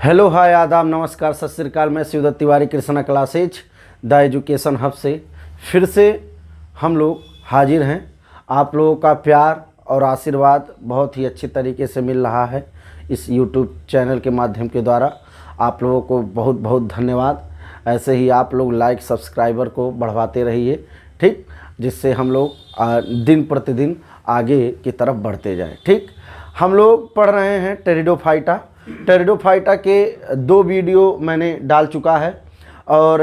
Hello hi आदाब नमस्कार सत श्री अकाल। मैं Shivdatt Tiwari Krishna classes the education hub से फिर से हम लोग हाजिर हैं। आप लोगों का प्यार और आशीर्वाद बहुत ही अच्छे तरीके से मिल रहा है इस यूट्यूब चैनल के माध्यम के द्वारा। आप लोगों को बहुत बहुत धन्यवाद। ऐसे ही आप लोग लाइक सब्सक्राइबर को बढ़वाते रहिए, ठीक, जिससे हम लोग दिन प्रतिदिन आगे की तरफ बढ़ते जाएं। ठीक, हम लोग पढ़ रहे हैं टेरिडोफाइटा के 2 वीडियो मैंने डाल चुका है और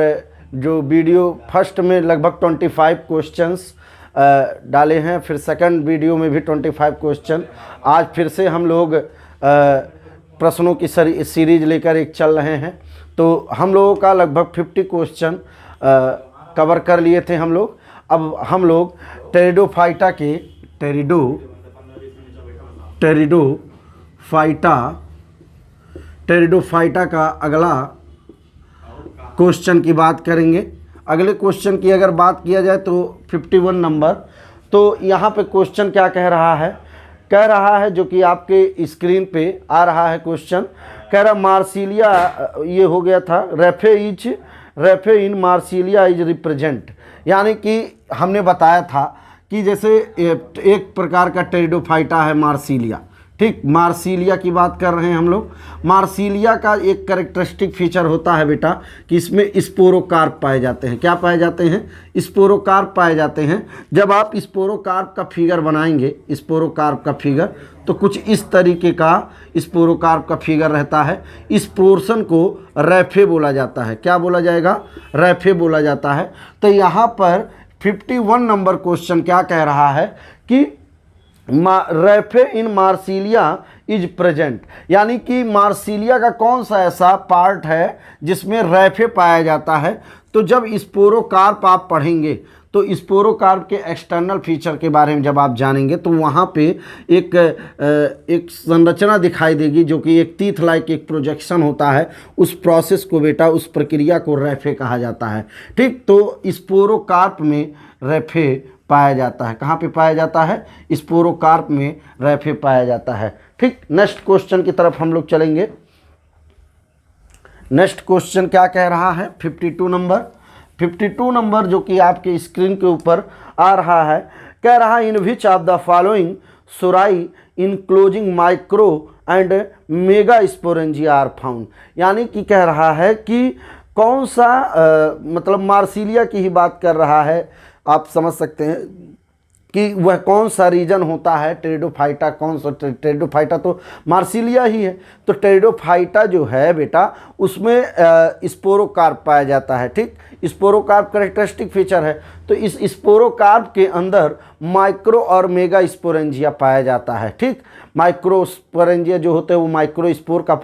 जो वीडियो फर्स्ट में लगभग 25 क्वेश्चंस डाले हैं, फिर सेकंड वीडियो में भी 25 क्वेश्चन। आज फिर से हम लोग प्रश्नों की सीरीज लेकर एक चल रहे हैं। तो हम लोगों का लगभग 50 क्वेश्चन कवर कर लिए थे हम लोग। अब हम लोग टेरिडोफाइटा का अगला क्वेश्चन की बात करेंगे। अगले क्वेश्चन की अगर बात किया जाए तो 51 नंबर। तो यहाँ पे क्वेश्चन क्या कह रहा है जो कि आपके स्क्रीन पे आ रहा है क्वेश्चन। कह रहा मार्सिलिया, ये हो गया था raphe in Marsilea is represent, यानी कि हमने बताया था कि जैसे एक प्रकार का टेरिडोफाइटा है मार्सिलिया। ठीक, मार्सिलिया की बात कर रहे हैं हम लोग। मार्सिलिया का एक कैरेक्टरिस्टिक फीचर होता है बेटा कि इसमें स्पोरोकार्प पाए जाते हैं। क्या पाए जाते हैं? स्पोरोकार्प पाए जाते हैं। जब आप स्पोरोकार्प का फिगर बनाएंगे, स्पोरोकार्प का फिगर, तो कुछ इस तरीके का स्पोरोकार्प का फिगर रहता है। इस पोर्शन को रैफे बोला जाता है। क्या बोला जाएगा? रैफे बोला जाता है। तो यहाँ पर 51 नंबर क्वेश्चन क्या कह रहा है कि रैफे इन मार्सिलिया इज प्रेजेंट, यानी कि मार्सिलिया का कौन सा ऐसा पार्ट है जिसमें रैफे पाया जाता है। तो जब स्पोरोकार्प आप पढ़ेंगे तो स्पोरोकार्प के एक्सटर्नल फीचर के बारे में जब आप जानेंगे तो वहाँ पे एक संरचना दिखाई देगी जो कि एक टीथ लाइक एक प्रोजेक्शन होता है। उस प्रोसेस को बेटा, उस प्रक्रिया को रैफे कहा जाता है। ठीक, तो स्पोरोकार्प में रैफे पाया जाता है। कहाँ पे पाया जाता है? स्पोरोकार्प में रैफे पाया जाता है। ठीक, नेक्स्ट क्वेश्चन की तरफ हम लोग चलेंगे। नेक्स्ट क्वेश्चन क्या कह रहा है? 52 नंबर जो कि आपके स्क्रीन के ऊपर आ रहा है। कह रहा है in which of the following sori enclosing micro and mega sporangia are found, यानी कि कह रहा है कि कौन सा मतलब मार्सिलिया की ही बात कर रहा है। आप समझ सकते हैं कि वह कौन सा रीजन होता है टेरिडोफाइटा, कौन सा टेरिडोफाइटा तो मार्सिलिया ही है। तो टेरिडोफाइटा जो है बेटा उसमें स्पोरोकार्प पाया जाता है। ठीक, स्पोरोकार्प कैरेक्टरिस्टिक फीचर है। तो इस स्पोरोकार्प के अंदर माइक्रो और मेगा स्पोरेंजिया पाया जाता है। ठीक, माइक्रो स्पोरेंजिया जो होते हैं वो माइक्रो स्पोर का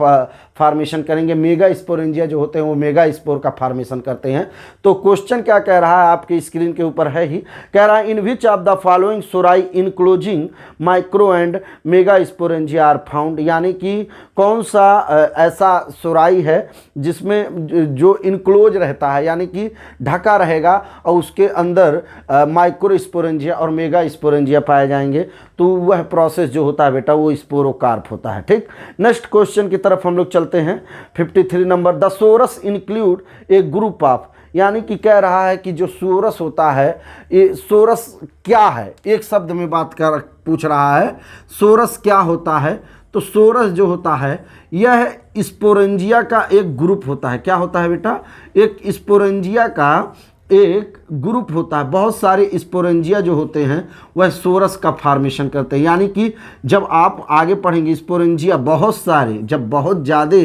फार्मेशन करेंगे, मेगा स्पोरेंजिया जो होते हैं वो मेगा स्पोर का फार्मेशन करते हैं। तो क्वेश्चन क्या कह रहा है आपके स्क्रीन के ऊपर है ही, कह रहा है in which of the following sori enclosing micro and mega sporangia are found, यानी कि कौन सा ऐसा सोराई है जिसमें जो इनक्लोज रहता है, यानी कि ढका रहेगा और उसके अंदर माइक्रो स्पोरेंजिया और मेगा स्पोरेंजिया पाए जाएंगे। तो वह प्रोसेस जो होता है बेटा वो स्पोरोकार्प होता है। ठीक, नेक्स्ट क्वेश्चन की तरफ हम लोग चलते हैं। 53 number thesaurus include a group of, यानी कि कह रहा है कि जो सोरस होता है, ये सोरस क्या है? एक शब्द में बात कर पूछ रहा है सोरस क्या होता है। तो सोरस जो होता है यह स्पोरेंजिया का एक ग्रुप होता है। क्या होता है बेटा? एक स्पोरेंजिया का एक ग्रुप होता है। बहुत सारे स्पोरेंजिया जो होते हैं वह सोरस का फार्मेशन करते हैं, यानी कि जब आप आगे पढ़ेंगे स्पोरेंजिया बहुत सारे, जब बहुत ज़्यादा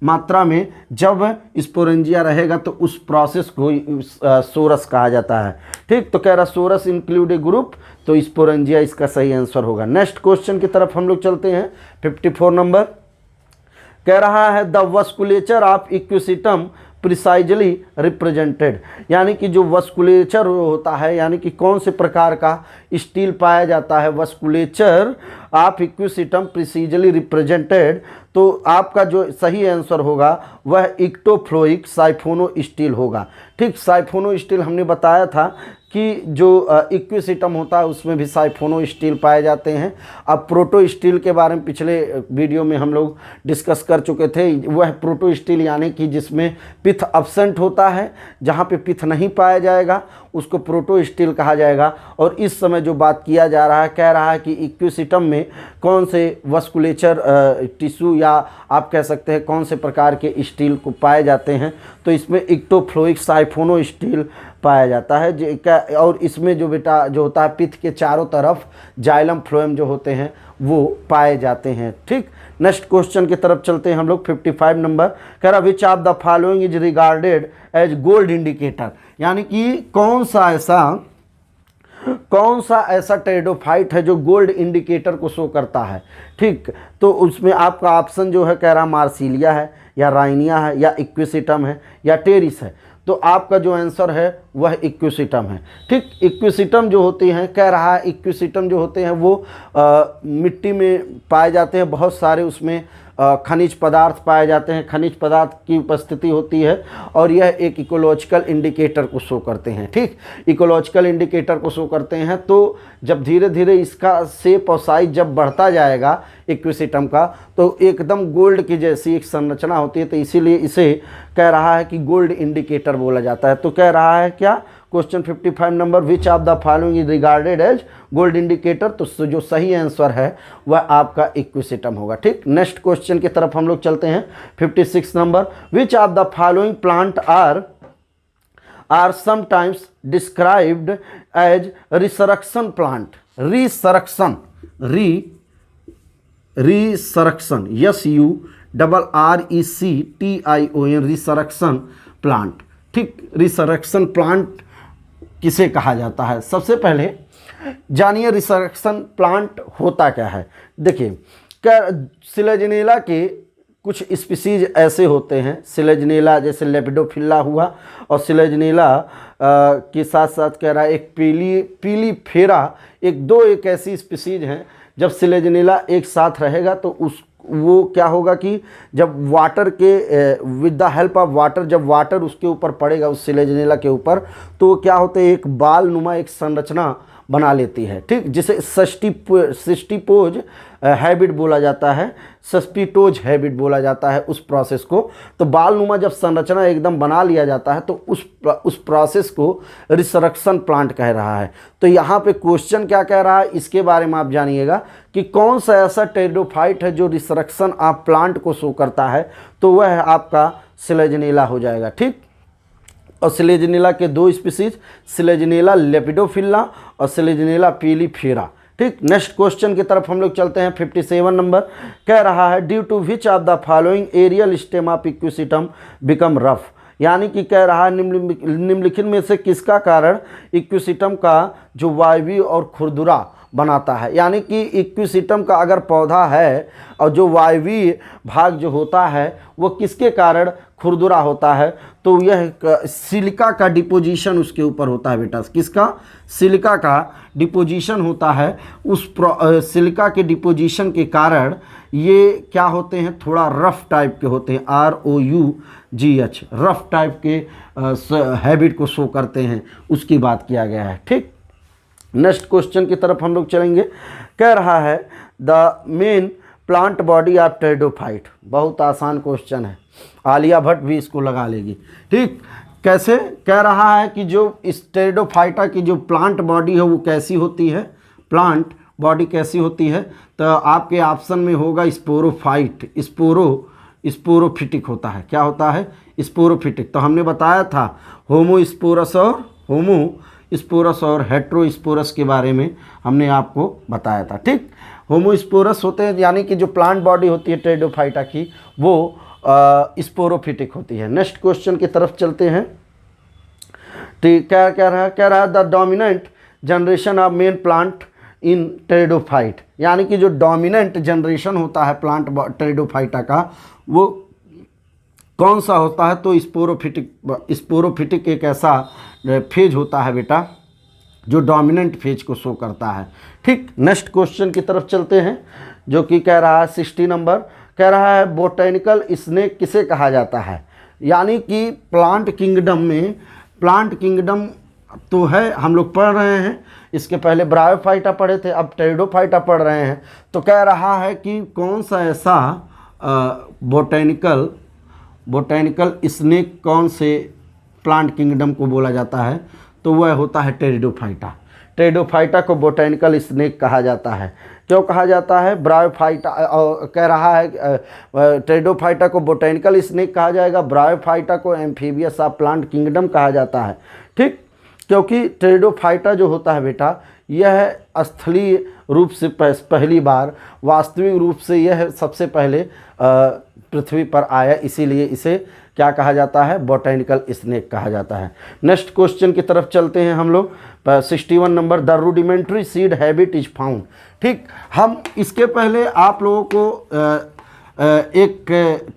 मात्रा में जब स्पोरेंजिया रहेगा तो उस प्रोसेस को सोरस कहा जाता है। ठीक, तो कह रहा सोरस इंक्लूड ए ग्रुप, तो स्पोरेंजिया इसका सही आंसर होगा। नेक्स्ट क्वेश्चन की तरफ हम लोग चलते हैं। 54 नंबर कह रहा है the vasculature of equisetum precisely represented, यानी कि जो वस्कुलेचर होता है, यानी कि कौन से प्रकार का स्टील पाया जाता है। वस्कुलेचर ऑफ इक्विसिटम प्रिसाइजली रिप्रेजेंटेड, तो आपका जो सही आंसर होगा वह इक्टोफ्लोइक साइफोनो स्टील होगा। ठीक, साइफोनो स्टील हमने बताया था कि जो इक्विसिटम होता है उसमें भी साइफोनो स्टील पाए जाते हैं। अब प्रोटो स्टील के बारे में पिछले वीडियो में हम लोग डिस्कस कर चुके थे। वह प्रोटो स्टील यानी कि जिसमें पिथ अब्सेंट होता है, जहाँ पे पिथ नहीं पाया जाएगा उसको प्रोटो स्टील कहा जाएगा। और इस समय जो बात किया जा रहा है, कह रहा है कि इक्विसिटम में कौन से वस्कुलेचर टिश्यू या आप कह सकते हैं कौन से प्रकार के स्टील को पाए जाते हैं, तो इसमें इक्टोफ्लोइक साइफोनो स्टील पाया जाता है। और इसमें जो बेटा जो होता है पिथ के चारों तरफ जाइलम फ्लोएम जो होते हैं वो पाए जाते हैं। ठीक, नेक्स्ट क्वेश्चन की तरफ चलते हैं हम लोग। 55 नंबर कह रहा which of the following is regarded as gold indicator, यानी कि कौन सा ऐसा टेरिडोफाइट है जो गोल्ड इंडिकेटर को शो करता है। ठीक, तो उसमें आपका ऑप्शन जो है कह रहा मार्सिलिया है या राइनिया है या इक्विसिटम है या टेरिस है। तो आपका जो आंसर है वह इक्विसिटम है। ठीक, इक्विसिटम जो होती हैं, कह रहा है इक्विसिटम जो होते हैं वो मिट्टी में पाए जाते हैं, बहुत सारे उसमें खनिज पदार्थ पाए जाते हैं, खनिज पदार्थ की उपस्थिति होती है और यह एक इकोलॉजिकल इंडिकेटर को शो करते हैं। ठीक, इकोलॉजिकल इंडिकेटर को शो करते हैं। तो जब धीरे धीरे इसका शेप और साइज जब बढ़ता जाएगा इक्विसिटम का, तो एकदम गोल्ड की जैसी एक संरचना होती है, तो इसीलिए इसे कह रहा है कि गोल्ड इंडिकेटर बोला जाता है। तो कह रहा है क्या question 55 number which of the following is regarded as gold indicator, तो जो सही आंसर है वह आपका इक्विसिटम होगा। ठीक, नेक्स्ट क्वेश्चन की तरफ हम लोग चलते हैं। 56 number which of the following plant are sometimes described as resurrection plant. Resurrection SURRECTION resurrection plant. ठीक, रिसरक्शन प्लांट किसे कहा जाता है? सबसे पहले जानिए रिसरक्शन प्लांट होता क्या है। देखिए, क्या सिलेजनेला के कुछ स्पीसीज ऐसे होते हैं, सिलेजनेला जैसे लेपिडोफिल्ला हुआ, और सिलेजनेला के साथ साथ कह रहा है एक पीली फेरा, एक ऐसी स्पीसीज हैं। जब सिलेजनेला एक साथ रहेगा तो वो क्या होगा कि जब वाटर के with the help of water, जब वाटर उसके ऊपर पड़ेगा उस सिलेजनेला के ऊपर, तो क्या होता है एक बाल नुमा एक संरचना बना लेती है। ठीक, जिसे सिस्टिपोज हैबिट बोला जाता है, सस्पिटोज हैबिट बोला जाता है उस प्रोसेस को। तो बाल नुमा जब संरचना एकदम बना लिया जाता है तो उस प्रोसेस को रिसरक्शन प्लांट कह रहा है। तो यहाँ पे क्वेश्चन क्या कह रहा है इसके बारे में आप जानिएगा कि कौन सा ऐसा टेरिडोफाइट है जो रिसरक्शन ऑफ प्लांट को शो करता है, तो वह आपका सिलेजनेला हो जाएगा। ठीक, और सिलेजनेला के दो स्पीसीज, सिलेजनेला लेपिडोफिल्ला और सिलेजनेला पीलीफेरा। ठीक, नेक्स्ट क्वेश्चन की तरफ हम लोग चलते हैं। 57 नंबर कह रहा है due to which of the following aerial stem of equisetum become rough, यानी कि कह रहा है निम्नलिखित में से किसका कारण इक्विसिटम का जो वायवीय और खुरदुरा बनाता है। यानी कि इक्विसिटम का अगर पौधा है और जो वायवीय भाग जो होता है वो किसके कारण खुरदुरा होता है, तो यह सिलिका का डिपोजिशन उसके ऊपर होता है बेटा। किसका? सिलिका का डिपोजिशन होता है। उस सिलिका के डिपोजिशन के कारण ये क्या होते हैं, थोड़ा रफ टाइप के होते हैं, ROUGH, रफ टाइप के हैबिट को शो करते हैं, उसकी बात किया गया है। ठीक, नेक्स्ट क्वेश्चन की तरफ हम लोग चलेंगे। कह रहा है the main plant body of pteridophyte. बहुत आसान क्वेश्चन है, आलिया भट्ट भी इसको लगा लेगी। ठीक, कैसे? कह रहा है कि जो इस टेरिडोफाइटा की जो प्लांट बॉडी है वो कैसी होती है, प्लांट बॉडी कैसी होती है, तो आपके ऑप्शन में होगा स्पोरोफाइट, स्पोरोफिटिक होता है। क्या होता है? स्पोरोफिटिक। तो हमने बताया था होमोस्पोरस और हेट्रोस्पोरस के बारे में हमने आपको बताया था। ठीक, होमोस्पोरस होते हैं यानी कि जो प्लांट बॉडी होती है टेरिडोफाइटा की वो स्पोरोफिटिक होती है। नेक्स्ट क्वेश्चन की तरफ चलते हैं। ठीक, क्या कह रहा है the dominant generation of main plant in pteridophyte, यानी कि जो डोमिनेंट जनरेशन होता है प्लांट टेरिडोफाइटा का वो कौन सा होता है, तो स्पोरोफिटिक एक ऐसा फेज होता है बेटा जो डोमिनेंट फेज को शो करता है। ठीक, नेक्स्ट क्वेश्चन की तरफ चलते हैं जो कि कह रहा है 60 नंबर कह रहा है बोटेनिकल स्नेक किसे कहा जाता है, यानी कि प्लांट किंगडम तो है, हम लोग पढ़ रहे हैं, इसके पहले ब्रायोफाइटा पढ़े थे, अब टेरिडोफाइटा पढ़ रहे हैं। तो कह रहा है कि कौन सा ऐसा बोटेनिकल स्नेक कौन से प्लांट किंगडम को बोला जाता है, तो वह होता है टेरिडोफाइटा। टेरिडोफाइटा को बोटेनिकल स्नेक कहा जाता है। क्यों कहा जाता है? ब्रायोफाइटा कह रहा है टेरिडोफाइटा को बोटेनिकल स्नेक कहा जाएगा, ब्रायोफाइटा को एम्फीबियस ऑफ प्लांट किंगडम कहा जाता है। ठीक, क्योंकि टेरिडोफाइटा जो होता है बेटा, यह स्थलीय रूप से पहली बार, वास्तविक रूप से यह सबसे पहले पृथ्वी पर आया, इसीलिए इसे क्या कहा जाता है? बोटेनिकल स्नेक कहा जाता है। नेक्स्ट क्वेश्चन की तरफ चलते हैं हम लोग। 61 number, the rudimentary seed habit is found. ठीक, हम इसके पहले आप लोगों को एक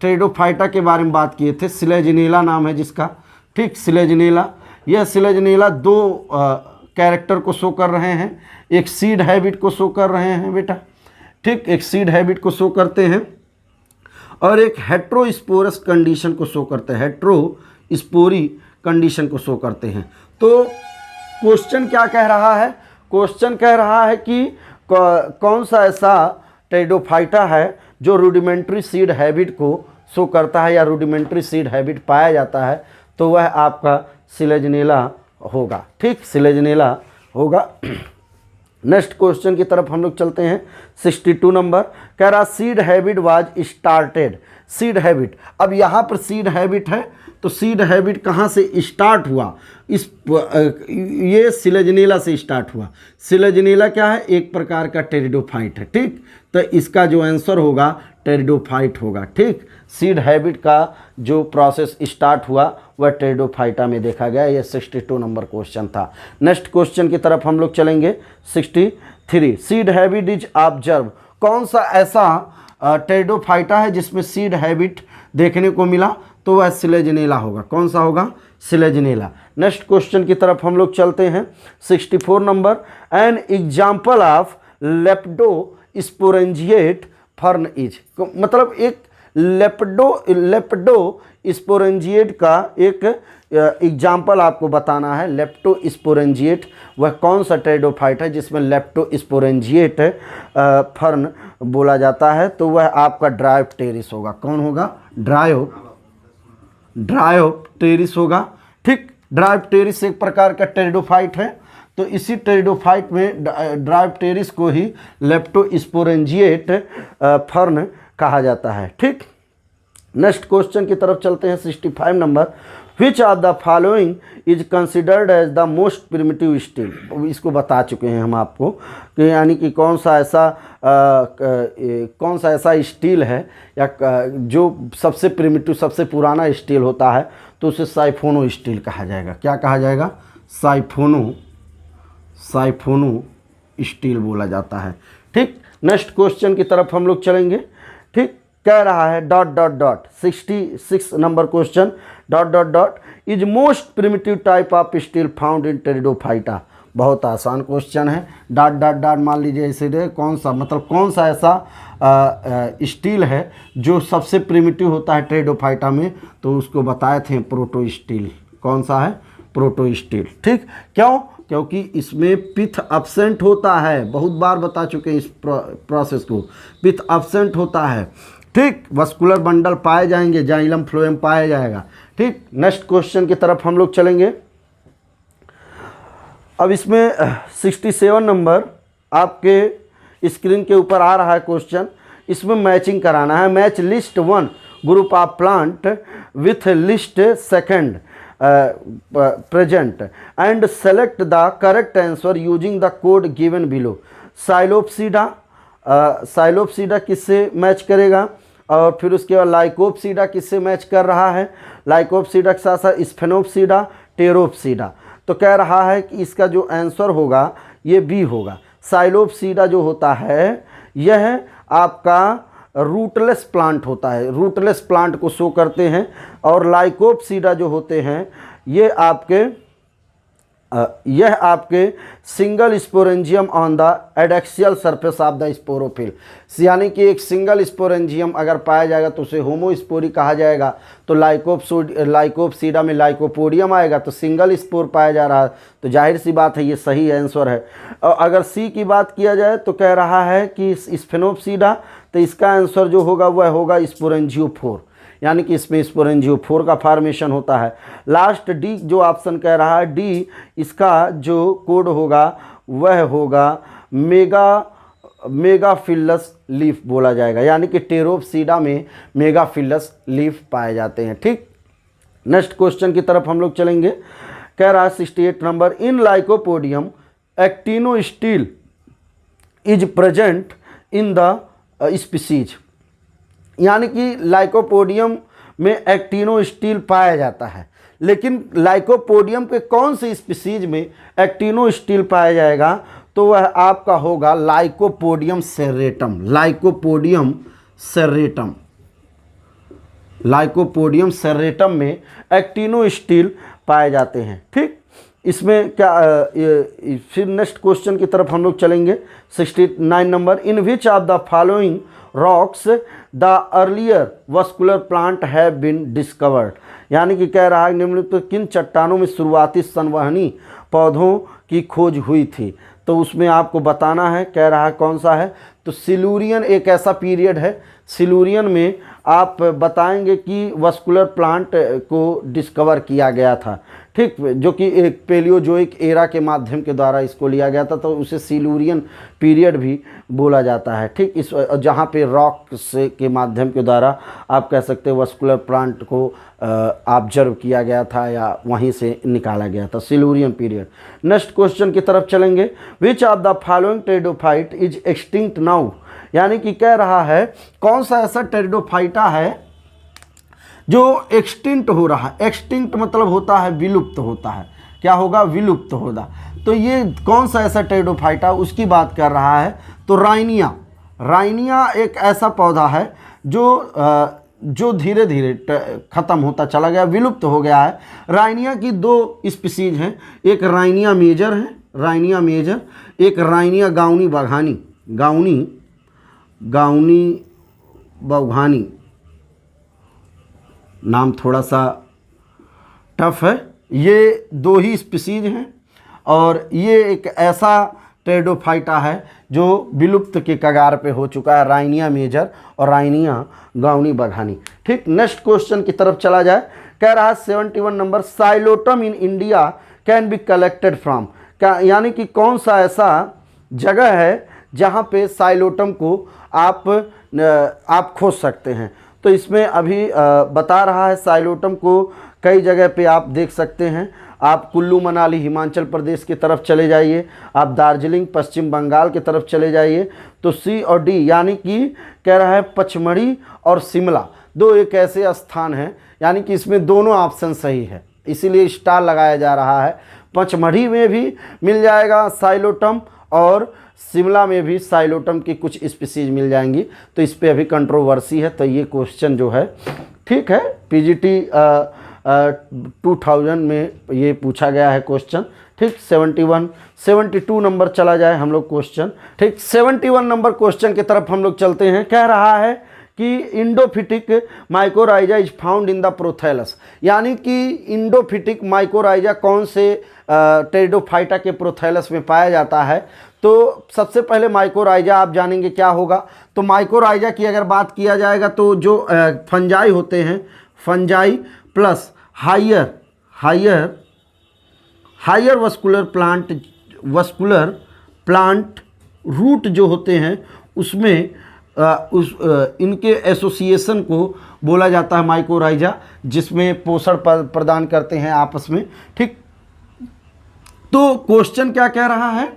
टेरिडोफाइटा के बारे में बात किए थे, सिलेजिनेला नाम है जिसका। ठीक, सिलेजिनेला, यह सिलेजिनेला दो कैरेक्टर को शो कर रहे हैं, एक सीड हैबिट को शो कर रहे हैं बेटा। ठीक, एक सीड हैबिट को शो करते हैं और एक हेट्रोस्पोरस कंडीशन को शो करते हैं, हेट्रोस्पोरी कंडीशन को शो करते हैं। तो क्वेश्चन क्या कह रहा है? क्वेश्चन कह रहा है कि कौन सा ऐसा टेरिडोफाइटा है जो रूडिमेंट्री सीड हैबिट को शो करता है या रूडिमेंट्री सीड हैबिट पाया जाता है, तो वह आपका सिलेजिनेला होगा। ठीक, सिलेजिनेला होगा। नेक्स्ट क्वेश्चन की तरफ हम लोग चलते हैं। 62 नंबर, कह रहा seed habit was started. Seed habit, अब यहाँ पर सीड हैबिट है, तो सीड हैबिट कहाँ से स्टार्ट हुआ? ये सिलेजिनेला से स्टार्ट हुआ। सिलेजिनेला क्या है? एक प्रकार का टेरिडोफाइट है। ठीक, तो इसका जो आंसर होगा टेरिडोफाइट होगा। ठीक, सीड हैबिट का जो प्रोसेस स्टार्ट हुआ वह टेरिडोफाइटा में देखा गया। यह 62 नंबर क्वेश्चन था। नेक्स्ट क्वेश्चन की तरफ हम लोग चलेंगे। 63, सीड हैबिट इज ऑब्जर्व। कौन सा ऐसा टेरिडोफाइटा है जिसमें सीड हैबिट देखने को मिला? तो वह सिलेजिनेला होगा। कौन सा होगा? सिलेजिनेला। नेक्स्ट क्वेश्चन की तरफ हम लोग चलते हैं। 64 number, an example of leptosporangiate fern is. मतलब एक लेप्टोस्पोरेंजिएट का एक एग्जाम्पल आपको बताना है। लेप्टोस्पोरेंजिएट वह कौन सा टेरिडोफाइट है जिसमें लेप्टोस्पोरेंजिएट फर्न बोला जाता है? तो वह आपका ड्रायोप्टेरिस होगा। कौन होगा? ड्रायोप्टेरिस होगा। ठीक, ड्रायोप्टेरिस एक प्रकार का टेरिडोफाइट है, तो इसी टेरिडोफाइट में ड्रायोप्टेरिस को ही लेप्टोस्पोरेंजिएट फर्न कहा जाता है। ठीक, नेक्स्ट क्वेश्चन की तरफ चलते हैं। 65 number, which of the following is considered as the most primitive steel. इसको बता चुके हैं हम आपको कि यानी कि कौन सा ऐसा स्टील है या जो सबसे प्रिमिटिव, सबसे पुराना स्टील होता है, तो उसे साइफोनो स्टील कहा जाएगा। क्या कहा जाएगा? साइफोनो स्टील बोला जाता है। ठीक, नेक्स्ट क्वेश्चन की तरफ हम लोग चलेंगे। ठीक, कह रहा है ... 66 number question ... is most primitive type of steel found in pteridophyta. बहुत आसान क्वेश्चन है। ... मान लीजिए इसे कौन सा, मतलब कौन सा ऐसा स्टील है जो सबसे प्रिमिटिव होता है टेरिडोफाइटा में, तो उसको बताए थे प्रोटो स्टील। कौन सा है? Proto steel. ठीक, क्यों? क्योंकि इसमें पिथ एब्सेंट होता है। बहुत बार बता चुके हैं इस प्रोसेस को। पिथ एब्सेंट होता है। ठीक, वस्कुलर बंडल पाए जाएंगे, जाइलम फ्लोएम पाया जाएगा। ठीक, नेक्स्ट क्वेश्चन की तरफ हम लोग चलेंगे। अब इसमें 67 नंबर आपके स्क्रीन के ऊपर आ रहा है क्वेश्चन। इसमें मैचिंग कराना है। Match list 1 group of plant with list second present and select the correct answer using the code given below। साइलोप्सीडा किससे मैच करेगा? और फिर उसके बाद लाइकोप्सीडा किससे मैच कर रहा है? लाइकोप्सीडा के साथ साथ स्फेनोप्सीडा, टेरोप्सीडा। तो कह रहा है कि इसका जो आंसर होगा ये बी होगा। साइलोप्सीडा जो होता है यह आपका रूटलेस प्लांट होता है, रूटलेस प्लांट को शो करते हैं। और लाइकोप्सीडा जो होते हैं ये आपके यह आपके single sporangium on the adaxial surface of the sporophyll, यानी कि एक सिंगल स्पोरेंजियम अगर पाया जाएगा तो उसे होमोस्पोरी कहा जाएगा। तो लाइकोपसीडा में लाइकोपोडियम आएगा तो सिंगल स्पोर पाया जा रहा है, तो जाहिर सी बात है ये सही आंसर है। और अगर सी की बात किया जाए तो कह रहा है कि स्फेनोप्सीडा, तो इसका आंसर जो होगा वह होगा स्पोरेंजियोफोर, यानी कि इसमें स्पोरेंजियोफोर का फॉर्मेशन होता है। लास्ट डी जो ऑप्शन कह रहा है डी, इसका जो कोड होगा वह होगा मेगाफिलस लीफ बोला जाएगा, यानी कि टेरोप्सीडा में मेगाफिलस लीफ पाए जाते हैं। ठीक, नेक्स्ट क्वेश्चन की तरफ हम लोग चलेंगे। कह रहा है 68 number, in lycopodium actinostele is present in the species, यानी कि लाइकोपोडियम में एक्टिनोस्टील पाया जाता है, लेकिन लाइकोपोडियम के कौन से स्पीसीज में एक्टिनोस्टील पाया जाएगा, तो वह आपका होगा लाइकोपोडियम सेरेटम। लाइकोपोडियम सेरेटम में एक्टिनोस्टील पाए जाते हैं। ठीक, इसमें क्या फिर नेक्स्ट क्वेश्चन की तरफ हम लोग चलेंगे। 69 number, in which of the following rocks the earlier vascular plant have been discovered, यानी कि कह रहा है निम्नलिखित किन चट्टानों में शुरुआती संवहनी पौधों की खोज हुई थी, तो उसमें आपको बताना है। कह रहा है कौन सा है, तो सिलूरियन एक ऐसा पीरियड है, सिलूरियन में आप बताएंगे कि वस्कुलर प्लांट को डिस्कवर किया गया था। ठीक, जो कि एक पेलियोजोइक एरा के माध्यम के द्वारा इसको लिया गया था, तो उसे सिलूरियन पीरियड भी बोला जाता है। ठीक, इस जहाँ पे रॉक से के माध्यम के द्वारा आप कह सकते हैं वस्कुलर प्लांट को ऑब्जर्व किया गया था या वहीं से निकाला गया था, सिलूरियन पीरियड। नेक्स्ट क्वेश्चन की तरफ चलेंगे। विच of the following pteridophyte is extinct now, यानी कि कह रहा है कौन सा ऐसा टेरिडोफाइटा है जो एक्सटिंक्ट हो रहा है। एक्सटिंक्ट मतलब होता है विलुप्त होता है, क्या होगा, विलुप्त होगा। तो ये कौन सा ऐसा टेरिडोफाइटा उसकी बात कर रहा है, तो राइनिया एक ऐसा पौधा है जो धीरे धीरे ख़त्म होता चला गया, विलुप्त हो गया है। राइनिया की दो स्पीसीज हैं, एक राइनिया मेजर है, एक राइनिया गाउनी बघानी, नाम थोड़ा सा टफ है। ये दो ही स्पीसीज हैं और ये एक ऐसा टेरिडोफाइटा है जो विलुप्त के कगार पे हो चुका है, राइनिया मेजर और राइनिया गाउनी बघानी। ठीक, नेक्स्ट क्वेश्चन की तरफ चला जाए। कह रहा है 71 number, Psilotum in India can be collected from, यानी कि कौन सा ऐसा जगह है जहाँ पे साइलोटम को आप खोज सकते हैं। तो इसमें अभी बता रहा है साइलोटम को कई जगह पे आप देख सकते हैं। आप कुल्लू मनाली हिमाचल प्रदेश की तरफ चले जाइए, आप दार्जिलिंग पश्चिम बंगाल की तरफ चले जाइए। तो सी और डी, यानी कि कह रहा है पचमढ़ी और शिमला, दो एक ऐसे स्थान हैं, यानी कि इसमें दोनों ऑप्शन सही है, इसीलिए स्टार लगाया जा रहा है। पचमढ़ी में भी मिल जाएगा साइलोटम और शिमला में भी साइलोटम की कुछ स्पीसीज मिल जाएंगी, तो इस पे अभी कंट्रोवर्सी है। तो ये क्वेश्चन जो है ठीक है, पीजीटी 2000 में ये पूछा गया है क्वेश्चन। ठीक, 72 नंबर चला जाए हम लोग क्वेश्चन। ठीक, 71 नंबर क्वेश्चन की तरफ हम लोग चलते हैं। कह रहा है कि endophytic mycorrhiza is found in the prothallus, यानी कि इंडोफिटिक माइकोराइजा कौन से टेरिडोफाइटा के प्रोथैलस में पाया जाता है। तो सबसे पहले माइकोराइजा आप जानेंगे क्या होगा। तो माइकोराइजा की अगर बात किया जाएगा तो जो फंजाई होते हैं, fungi plus higher vascular plant root जो होते हैं उसमें इनके एसोसिएशन को बोला जाता है माइकोराइजा, जिसमें पोषण प्रदान करते हैं आपस में। ठीक, तो क्वेश्चन क्या कह रहा है,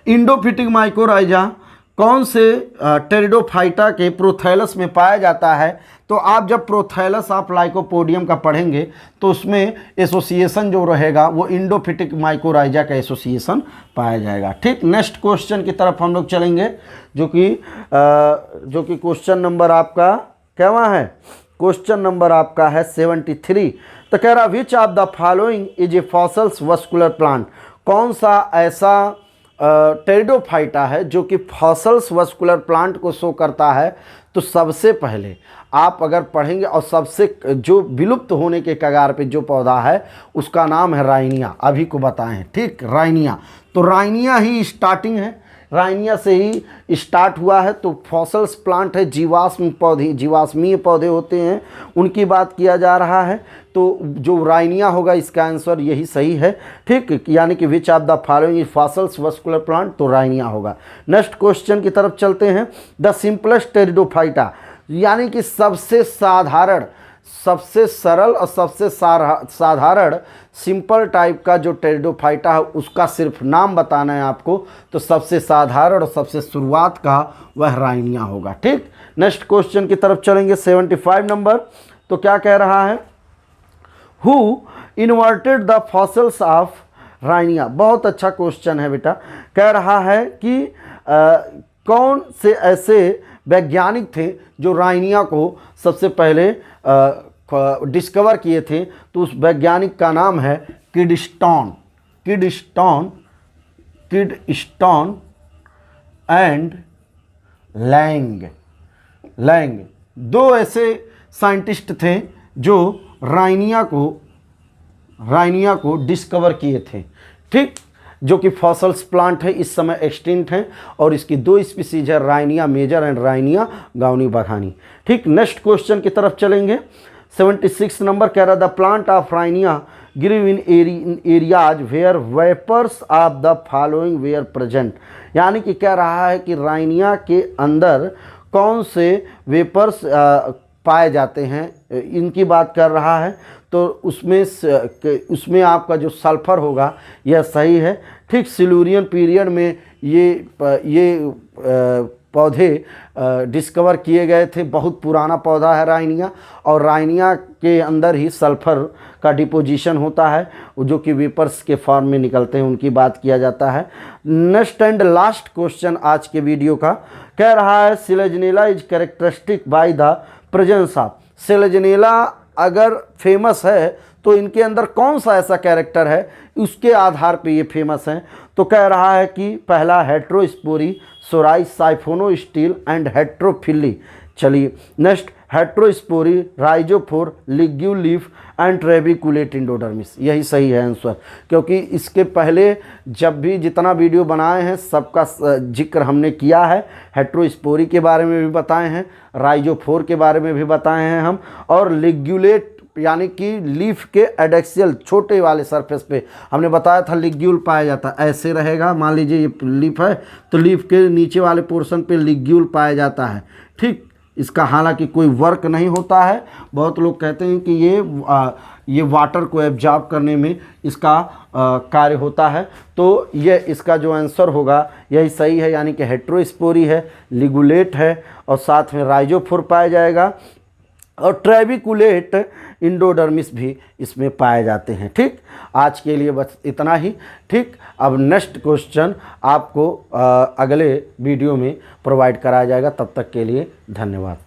इंडोफिटिक माइकोराइजा कौन से टेरिडोफाइटा के प्रोथैलस में पाया जाता है। तो आप जब प्रोथैलस आप लाइकोपोडियम का पढ़ेंगे तो उसमें एसोसिएशन जो रहेगा वो इंडोफिटिक माइकोराइजा का एसोसिएशन पाया जाएगा। ठीक, नेक्स्ट क्वेश्चन की तरफ हम लोग चलेंगे, जो कि क्वेश्चन नंबर आपका क्या है, क्वेश्चन नंबर आपका है 73। तो कह रहा which of the following is a fossils vascular plant, कौन सा ऐसा टेरिडोफाइटा है जो कि फॉसल्स वस्कुलर प्लांट को शो करता है। तो सबसे पहले आप अगर पढ़ेंगे और सबसे जो विलुप्त होने के कगार पे जो पौधा है उसका नाम है राइनिया, अभी को बताएं हैं, ठीक, राइनिया। तो राइनिया ही स्टार्टिंग है, राइनिया से ही स्टार्ट हुआ है। तो फॉसल्स प्लांट है, जीवाश्म पौधे, जीवाश्मीय पौधे होते हैं, उनकी बात किया जा रहा है। तो जो राइनिया होगा इसका आंसर यही सही है, ठीक, यानी कि विच of the following fossils vascular plant, तो राइनिया होगा। नेक्स्ट क्वेश्चन की तरफ चलते हैं। द सिंपलेस्ट टेरिडोफाइटा, यानी कि सबसे साधारण, सबसे सरल और सबसे साधारण सिंपल टाइप का जो टेरिडोफाइटा है उसका सिर्फ नाम बताना है आपको। तो सबसे साधारण और सबसे शुरुआत का वह राइनिया होगा, ठीक। नेक्स्ट क्वेश्चन की तरफ चलेंगे 75 नंबर। तो क्या कह रहा है, who inverted the fossils of Rhynia, बहुत अच्छा क्वेश्चन है बेटा। कह रहा है कि कौन से ऐसे वैज्ञानिक थे जो राइनिया को सबसे पहले डिस्कवर किए थे। तो उस वैज्ञानिक का नाम है किडस्टोन, किडस्टोन, किडस्टोन एंड लैंग, लैंग। दो ऐसे साइंटिस्ट थे जो राइनिया को डिस्कवर किए थे, ठीक, जो कि फॉसल्स प्लांट है, इस समय एक्सटिंक्ट हैं और इसकी दो स्पीसीज है, राइनिया मेजर एंड राइनिया गाउनी बघानी, ठीक। नेक्स्ट क्वेश्चन की तरफ चलेंगे 76 नंबर। कह रहा the plant of rhynia grew in areas where vapours of the following were present, यानी कि कह रहा है कि राइनिया के अंदर कौन से वेपर्स पाए जाते हैं, इनकी बात कर रहा है। तो उसमें आपका जो सल्फर होगा यह सही है, ठीक। सिल्यूरियन पीरियड में ये पौधे डिस्कवर किए गए थे, बहुत पुराना पौधा है राइनिया, और राइनिया के अंदर ही सल्फर का डिपोजिशन होता है जो कि वेपर्स के फॉर्म में निकलते हैं, उनकी बात किया जाता है। नेक्स्ट एंड लास्ट क्वेश्चन आज के वीडियो का कह रहा है selaginella is characteristic by the presence of, selaginella अगर फेमस है तो इनके अंदर कौन सा ऐसा कैरेक्टर है उसके आधार पे ये फेमस हैं। तो कह रहा है कि पहला heterospory, sori, siphonostele and heterophylly. चलिए next, heterospory, rhizophore, ligule leaf and trabeculate endodermis, यही सही है आंसर, क्योंकि इसके पहले जब भी जितना वीडियो बनाए हैं सबका जिक्र हमने किया है। हेट्रोस्पोरी के बारे में भी बताए हैं, राइजोफोर के बारे में भी बताए हैं हम, और लिग्यूलेट यानी कि लीफ के एडेक्सियल छोटे वाले सरफेस पे हमने बताया था लिग्यूल पाया जाता है, ऐसे रहेगा, मान लीजिए ये लीफ है तो लीफ के नीचे वाले पोर्शन पे लिग्यूल पाया जाता है, ठीक। इसका हालांकि कोई वर्क नहीं होता है, बहुत लोग कहते हैं कि ये वाटर को एब्जॉर्ब करने में इसका कार्य होता है। तो ये इसका जो आंसर होगा यही सही है, यानी कि हेट्रोस्पोरी है, लिगुलेट है और साथ में राइजोफोर पाया जाएगा, और ट्रेबिकुलेट इंडोडर्मिस भी इसमें पाए जाते हैं, ठीक। आज के लिए बस इतना ही, ठीक। अब नेक्स्ट क्वेश्चन आपको अगले वीडियो में प्रोवाइड कराया जाएगा, तब तक के लिए धन्यवाद।